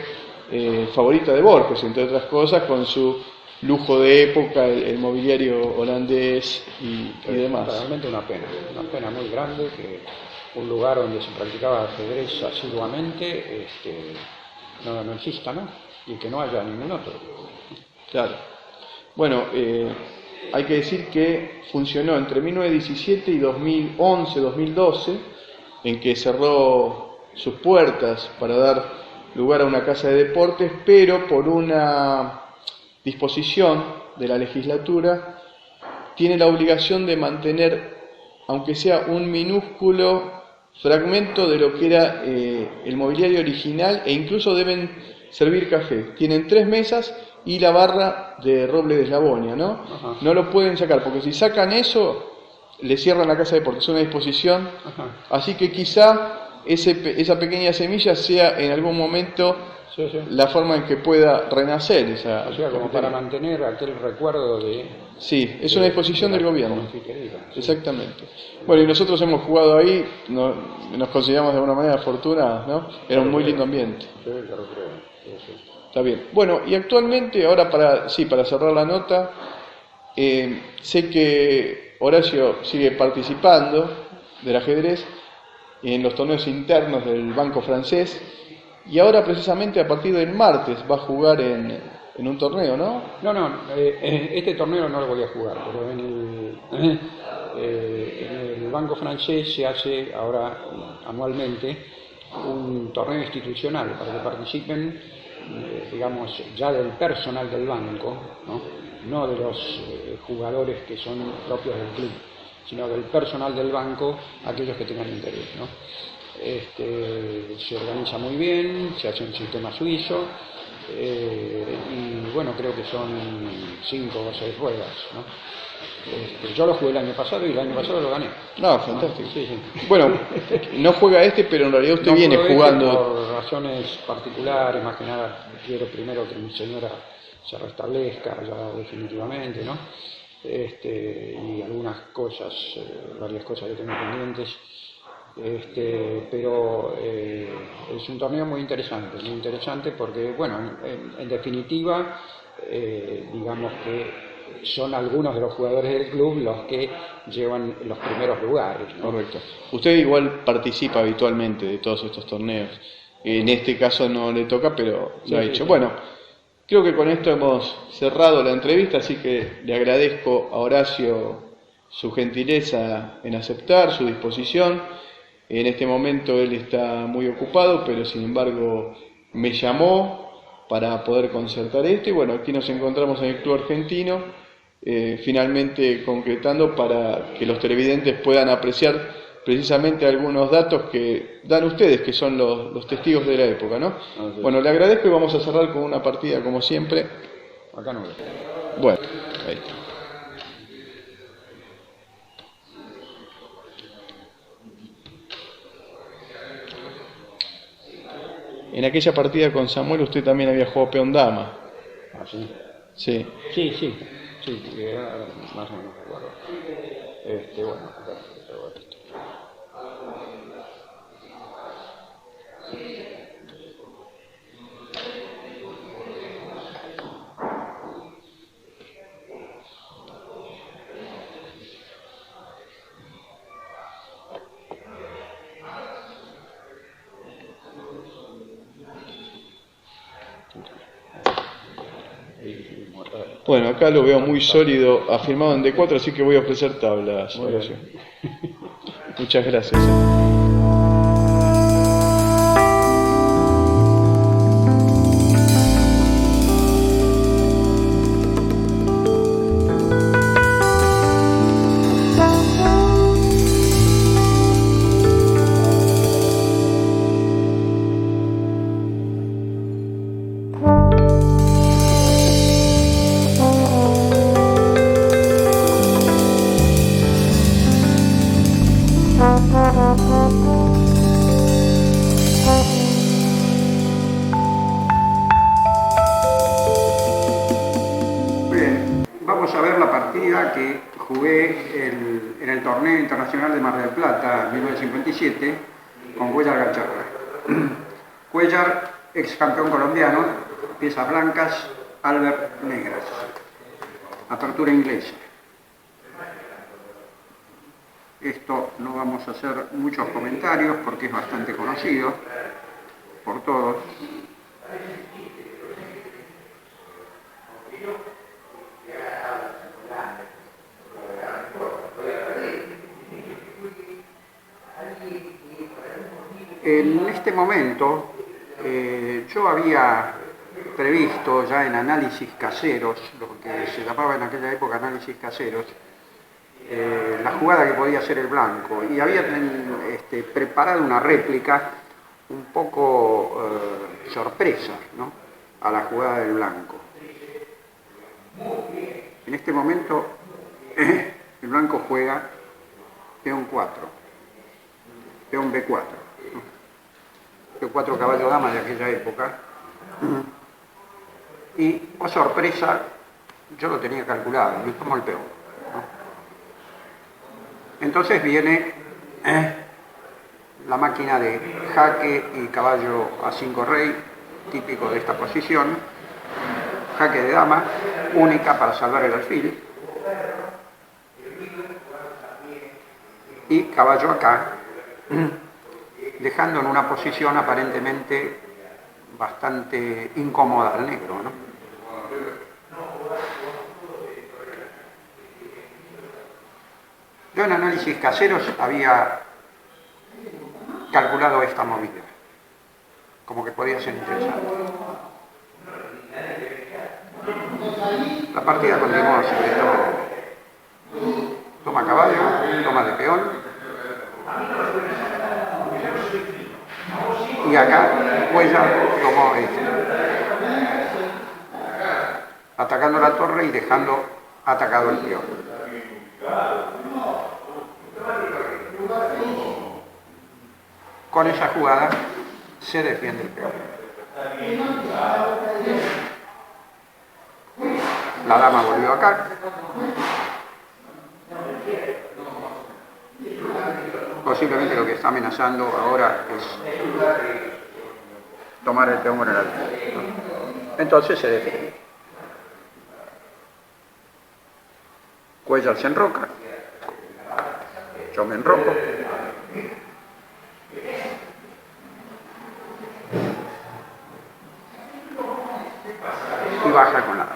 E: favorita de Borges, entre otras cosas, con su lujo de época, el mobiliario holandés y demás.
F: Realmente una pena muy grande que un lugar donde se practicaba ajedrez asiduamente no exista, ¿no? Y que no haya ningún otro.
E: Claro. Bueno, hay que decir que funcionó entre 1917 y 2011, 2012, en que cerró sus puertas para dar lugar a una casa de deportes, pero por una disposición de la legislatura tiene la obligación de mantener, aunque sea un minúsculo fragmento de lo que era el mobiliario original, e incluso deben servir café. Tienen 3 mesas y la barra de roble de eslabonia, ¿no? Ajá. No lo pueden sacar, porque si sacan eso, le cierran la casa de deportes, es una disposición. Ajá. Así que quizá esa pequeña semilla sea en algún momento la forma en que pueda renacer esa...
F: O sea, como para mantener aquel recuerdo de...
E: Sí, es una disposición del gobierno. Exactamente. Bueno, y nosotros hemos jugado ahí, nos consideramos de alguna manera afortunados, ¿no? Era un muy lindo ambiente.
F: Sí, claro, creo. Sí.
E: Está bien. Bueno, y actualmente, ahora para cerrar la nota, sé que Horacio sigue participando del ajedrez en los torneos internos del Banco Francés, y ahora precisamente a partir del martes va a jugar en un torneo, ¿no?
F: No, este torneo no lo voy a jugar, pero en el Banco Francés se hace ahora anualmente un torneo institucional para que participen, digamos, ya del personal del banco, no de los jugadores que son propios del club, sino del personal del banco, aquellos que tengan interés, ¿no? Se organiza muy bien, se hace un sistema suizo, y bueno, creo que son 5 o 6 ruedas, ¿no? Yo lo jugué el año pasado y el año pasado lo gané.
E: No, fantástico.
F: Sí, sí.
E: Bueno, no juega pero en realidad usted
F: No
E: viene
F: juego
E: jugando.
F: por razones particulares, más que nada quiero primero que mi señora se restablezca ya definitivamente, ¿no? Y algunas cosas, varias cosas que tengo pendientes. Pero es un torneo muy interesante porque, bueno, en definitiva, digamos que son algunos de los jugadores del club los que llevan los primeros lugares, ¿no?
E: Correcto. Usted igual participa habitualmente de todos estos torneos. En este caso no le toca, pero lo ha hecho.
F: Sí.
E: Bueno, creo que con esto hemos cerrado la entrevista, así que le agradezco a Horacio su gentileza en aceptar, su disposición. En este momento él está muy ocupado, pero sin embargo me llamó para poder concertar esto y bueno, aquí nos encontramos en el Club Argentino, finalmente concretando para que los televidentes puedan apreciar precisamente algunos datos que dan ustedes, que son los testigos de la época, ¿no?
F: Sí.
E: Bueno, le agradezco y vamos a cerrar con una partida como siempre.
F: Acá no veo.
E: Bueno, ahí está. En aquella partida con Samuel usted también había jugado peón dama.
F: ¿Ah, sí?
E: Sí.
F: Sí, más o menos recuerdo. Bueno, acá tengo esto.
E: Bueno, acá lo veo muy sólido, afirmado en D4, así que voy a ofrecer tablas, Horacio. Muchas gracias.
C: Vamos a ver la partida que jugué en el torneo internacional de Mar del Plata 1957 con Cuellar Gacharra. Cuellar, ex campeón colombiano, piezas blancas, Albert negras. Apertura inglesa. Esto no vamos a hacer muchos comentarios porque es bastante conocido por todos. En este momento yo había previsto ya en análisis caseros, lo que se llamaba en aquella época análisis caseros, la jugada que podía hacer el blanco y había preparado una réplica un poco sorpresa, ¿no?, a la jugada del blanco. En este momento el blanco juega peón 4, peón B4, peón 4 caballo dama de aquella época, y oh sorpresa, yo lo tenía calculado, me tomo el peón, ¿no? Entonces viene la máquina de jaque y caballo A5 rey, típico de esta posición, jaque de dama, única para salvar el alfil, y caballo acá, dejando en una posición aparentemente bastante incómoda al negro, ¿no? Yo en análisis caseros había calculado esta movida, como que podía ser interesante. La partida continuó así de esta manera. Toma caballo, toma de peón, y acá Cuellar tomó atacando la torre y dejando atacado el peón. Con esa jugada se defiende el peón. La dama volvió acá. Posiblemente lo que está amenazando ahora es tomar el peón con el alfil, ¿no? Entonces se defiende. Cuellar se enroca. Yo me enroco. Y baja con la dama.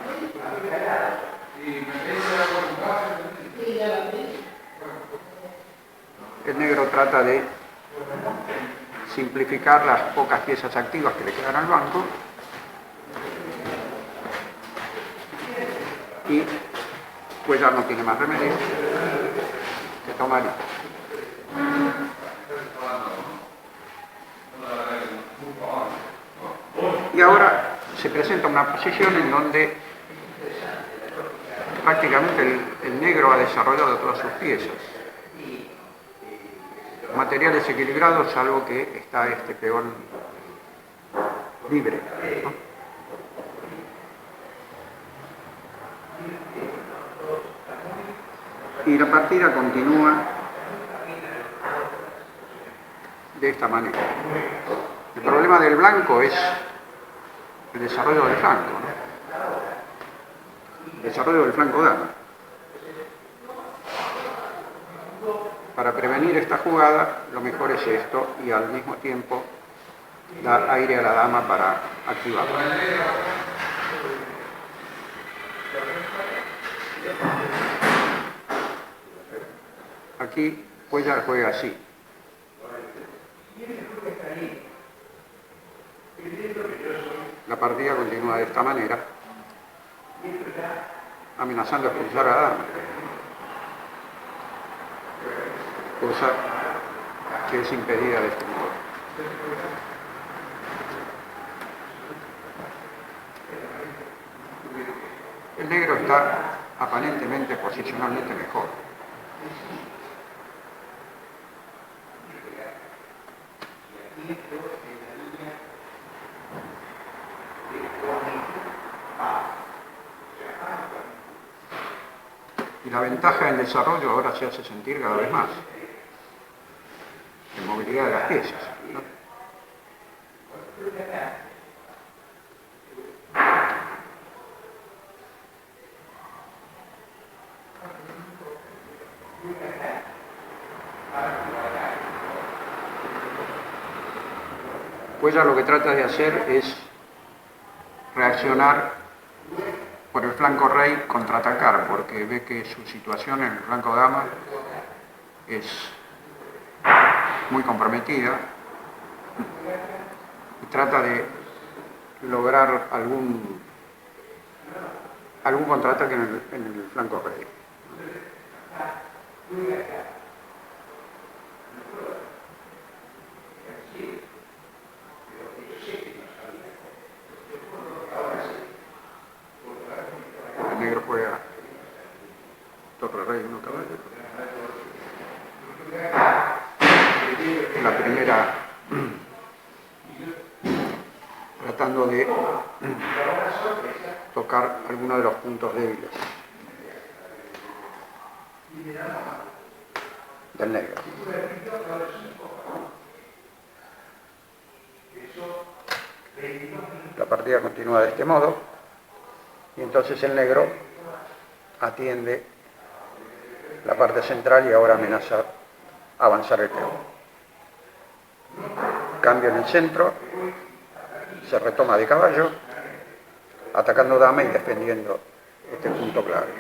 C: El negro trata de simplificar las pocas piezas activas que le quedan al blanco y pues ya no tiene más remedio que tomar. Y ahora se presenta una posición en donde prácticamente el negro ha desarrollado todas sus piezas. Materiales equilibrados, salvo que está este peón libre, ¿no? Y la partida continúa de esta manera. El problema del blanco es el desarrollo del flanco, ¿no? El desarrollo del flanco dama. Para prevenir esta jugada, lo mejor es esto y al mismo tiempo dar aire a la dama para activarla. Aquí Cuellar juega así. La partida continúa de esta manera, amenazando a expulsar a la dama. Cosa que es impedida de este modo. El negro está aparentemente posicionalmente mejor. Y la ventaja en desarrollo ahora se hace sentir cada vez más. En movilidad de las piezas, ¿no? Cuellar lo que trata de hacer es reaccionar por el flanco rey, contraatacar, porque ve que su situación en el flanco dama es muy comprometida y trata de lograr algún contraataque en el flanco rey. El negro juega torre rey 1 caballo. La primera tratando de tocar alguno de los puntos débiles del negro. La partida continúa de este modo y entonces el negro atiende la parte central y ahora amenaza avanzar el peón. Cambio en el centro, se retoma de caballo, atacando dama y defendiendo este punto clave.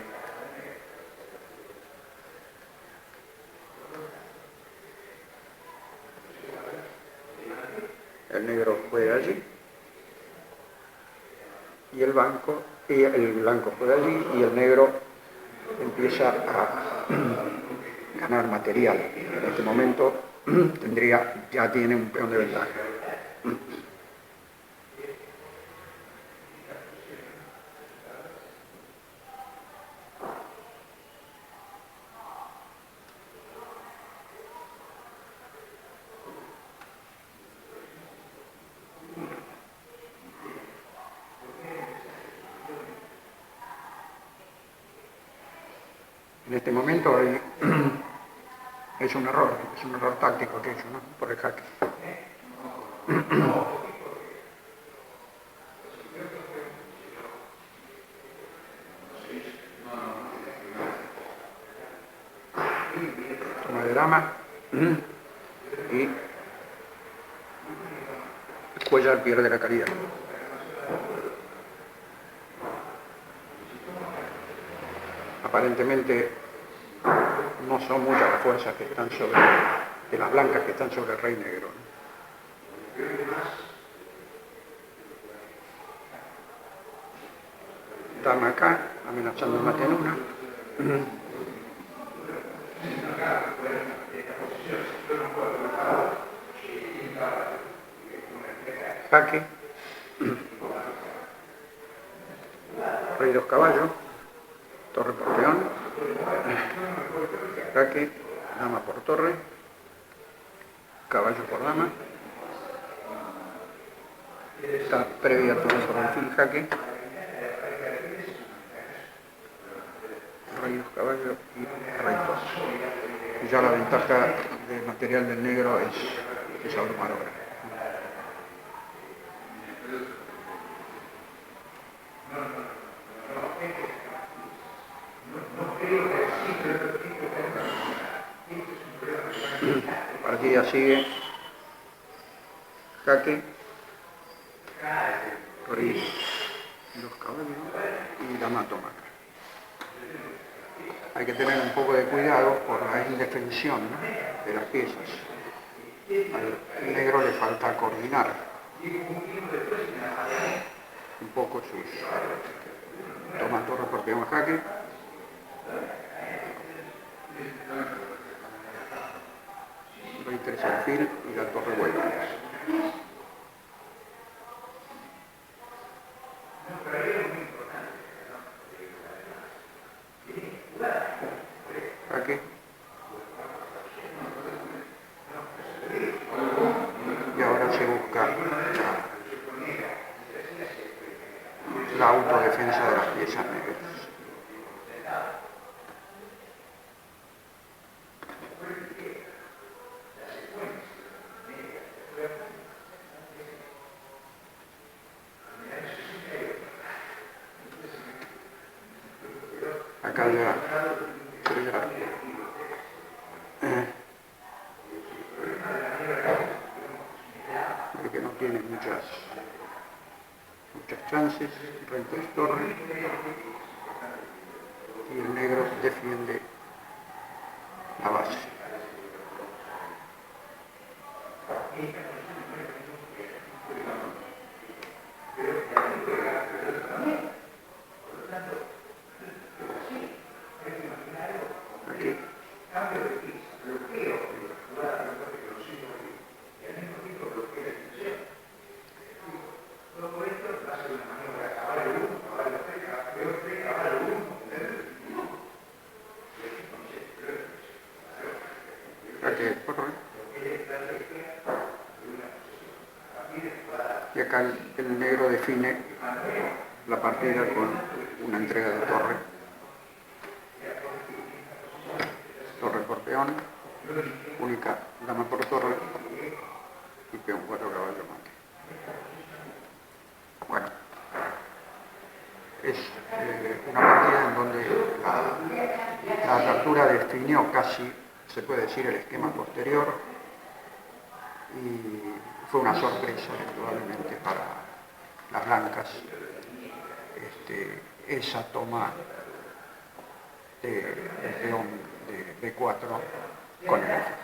C: El negro juega allí y el blanco juega allí y el negro empieza a ganar material. En este momento ya tiene un peón de ventaja. En este momento es un error táctico aquello, ¿no? Por el jaque. Toma de dama y Cuellar pierde la calidad. Aparentemente no son muchas las fuerzas que están de las blancas que están sobre el rey negro, ¿no? Dama acá, amenazando mate en una. Jaque. Rey 2 caballos. Torre por peón. Jaque. Dama por torre. Caballo por dama. Está previa torre por alfil, jaque. Rey 2 caballos y rey 2. Y ya la ventaja del material del negro es abrumadora. La partida sigue. Jaque. Rey 2 caballos y dama toma. Hay que tener un poco de cuidado por la indefensión, ¿no?, de las piezas. Al negro le falta coordinar un poco sus... Toma torre por peón jaque. Rey 3 alfil y la torre vuelve. Jaque. Y ahora se busca la autodefensa de las piezas negras. Acá ya que no tiene muchas chances. Rey 3 torre y el negro defiende la base. Y acá el negro define la partida con una entrega de torre. Torre por peón, única dama por torre y peón 4 caballo mate. Bueno, es una partida en donde la apertura definió casi, se puede decir, el esquema posterior y fue una sorpresa indudablemente para las blancas esa toma del peón de B4 con el alfil.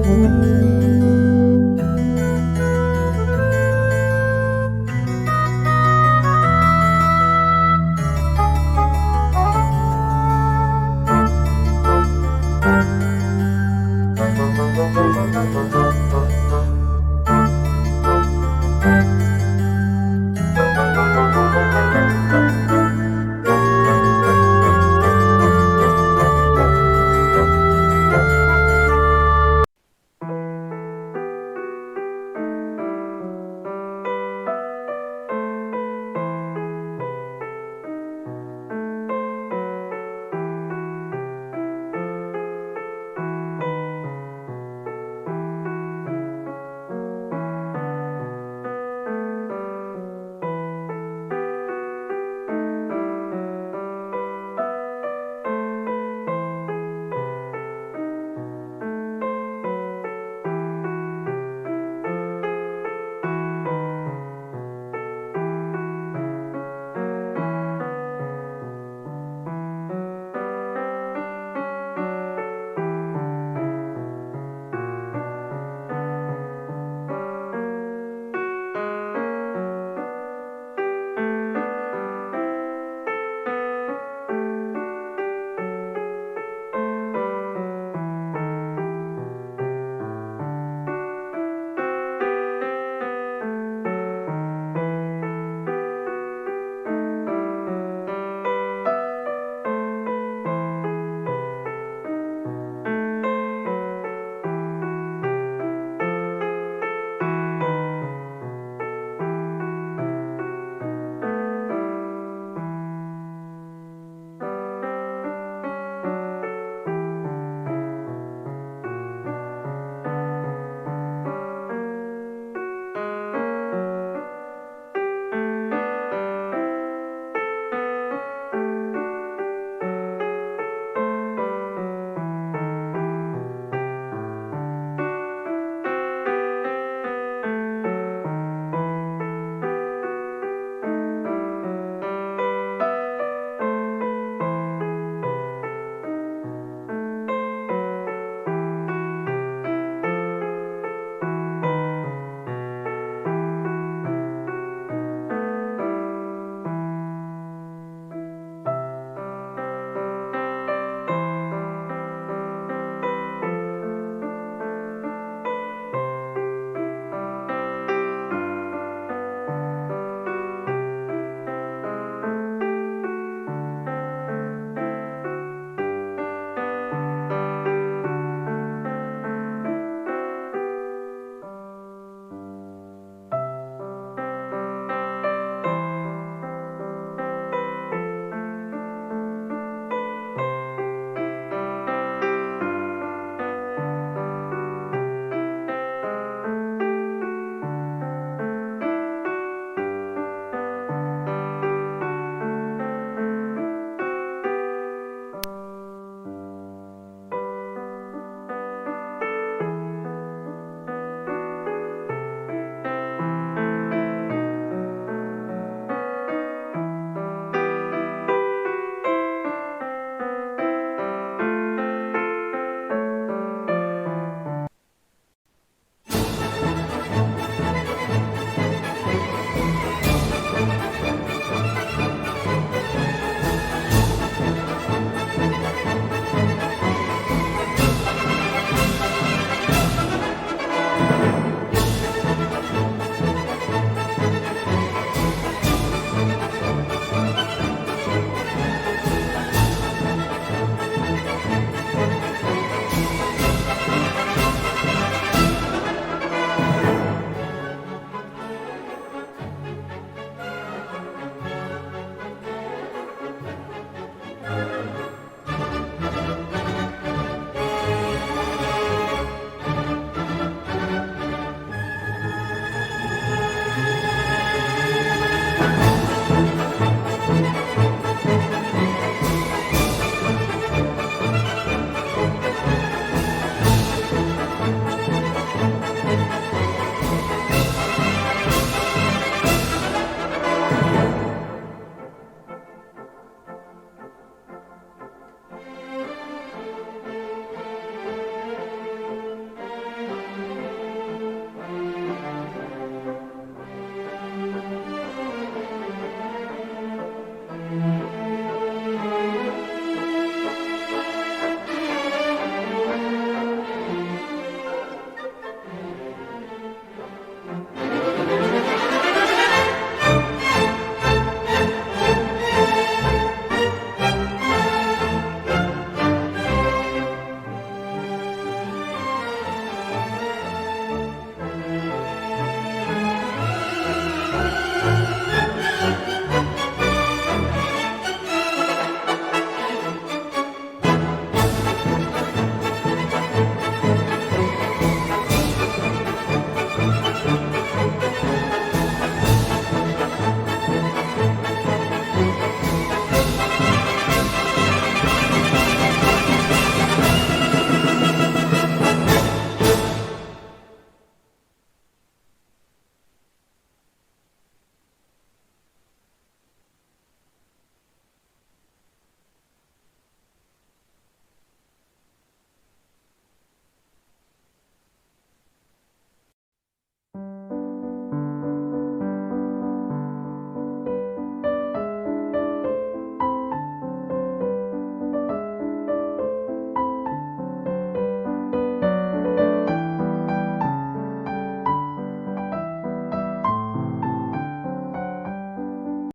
G: Thank